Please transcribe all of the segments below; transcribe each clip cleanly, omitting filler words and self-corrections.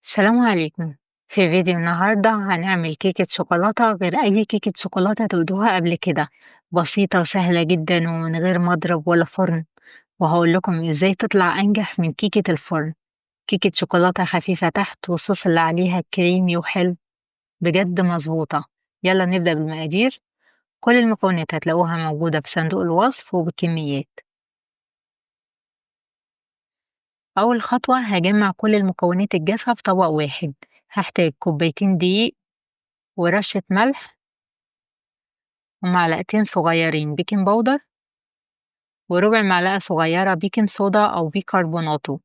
السلام عليكم. في فيديو النهاردة هنعمل كيكة شوكولاتة غير أي كيكة شوكولاتة تدوها قبل كده. بسيطة وسهلة جدا ومن غير مضرب ولا فرن، وهقول لكم ازاي تطلع أنجح من كيكة الفرن. كيكة شوكولاتة خفيفة تحت والصوص اللي عليها كريمي وحلو، بجد مظبوطة. يلا نبدأ بالمقادير. كل المكونات هتلاقوها موجودة في صندوق الوصف وبالكميات. أول خطوة هجمع كل المكونات الجافة في طبق واحد. هحتاج كوبايتين دقيق ورشة ملح ومعلقتين صغيرين بيكنج باودر وربع معلقة صغيرة بيكنج صودا أو بيكربوناتو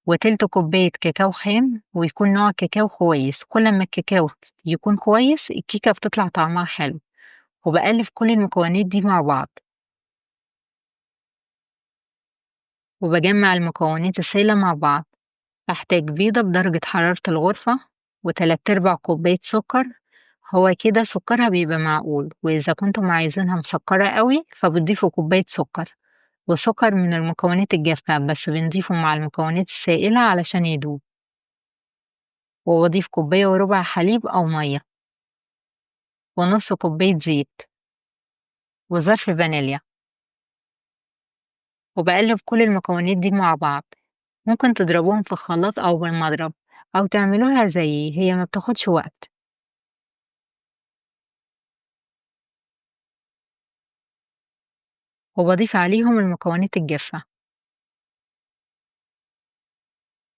وتلت كوباية كاكاو خام، ويكون نوع كاكاو كويس. كل ما الكاكاو يكون كويس الكيكة بتطلع طعمها حلو. وبقلب كل المكونات دي مع بعض، وبجمع المكونات السائلة مع بعض. هحتاج بيضة بدرجة حرارة الغرفة وتلات أرباع كوباية سكر. هو كده سكرها بيبقى معقول، وإذا كنتم عايزينها مسكرة قوي فبتضيفوا كوباية سكر. وسكر من المكونات الجافة بس بنضيفه مع المكونات السائلة علشان يدوب. وبضيف كوباية وربع حليب أو مية ونص كوباية زيت وظرف فانيليا. وبقلب كل المكونات دي مع بعض. ممكن تضربوهم في الخلاط أو بالمضرب، أو تعملوها زيي، هي ما بتاخدش وقت. وبضيف عليهم المكونات الجافة،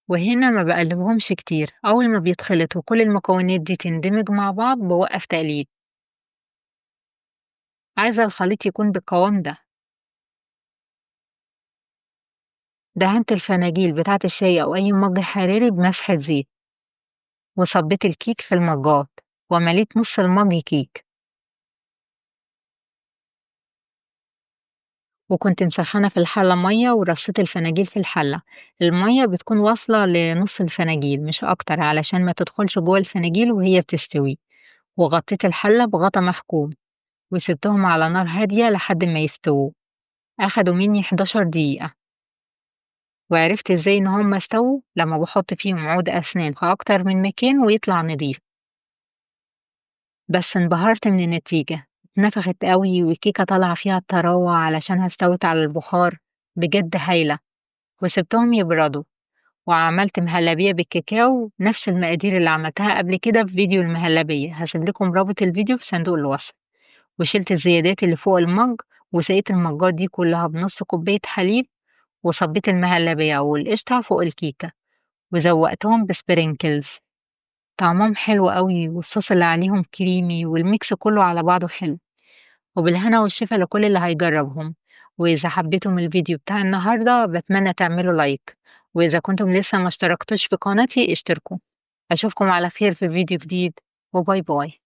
وهنا ما بقلبهمش كتير. أول ما بيتخلطوا كل المكونات دي تندمج مع بعض بوقف تقليب. عايزة الخليط يكون بالقوام ده. دهنت الفناجيل بتاعة الشاي أو أي مج حراري بمسحة زيت، وصبيت الكيك في المجات ومليت نص المج كيك. وكنت مسخنة في الحلة مية ورصيت الفناجيل في الحلة. المية بتكون واصلة لنص الفناجيل مش أكتر علشان ما تدخلش جوه الفناجيل وهي بتستوي. وغطيت الحلة بغطا محكوم وسبتهم على نار هادية لحد ما يستووا. أخدوا مني 11 دقيقة. وعرفت ازاي ان هم استووا لما بحط فيهم عود أسنان في أكتر من مكان ويطلع نضيف. بس انبهرت من النتيجة، اتنفخت قوي والكيكة طالعة فيها الطراوة علشانها استوت على البخار. بجد هايلة. وسبتهم يبردوا، وعملت مهلبية بالكاكاو نفس المقادير اللي عملتها قبل كده في فيديو المهلبية. هسيب لكم رابط الفيديو في صندوق الوصف. وشلت الزيادات اللي فوق المج، وسقيت المجات دي كلها بنص كوباية حليب، وصبيت المهلبية والقشطة فوق الكيكة، وزوقتهم بسبرينكلز. طعمهم حلو قوي والصوص اللي عليهم كريمي والميكس كله على بعضه حلو. وبالهنا والشفا لكل اللي هيجربهم. وإذا حبيتم الفيديو بتاع النهاردة بتمنى تعملوا لايك، وإذا كنتم لسه ما اشتركتوش في قناتي اشتركوا. أشوفكم على خير في فيديو جديد، وباي باي.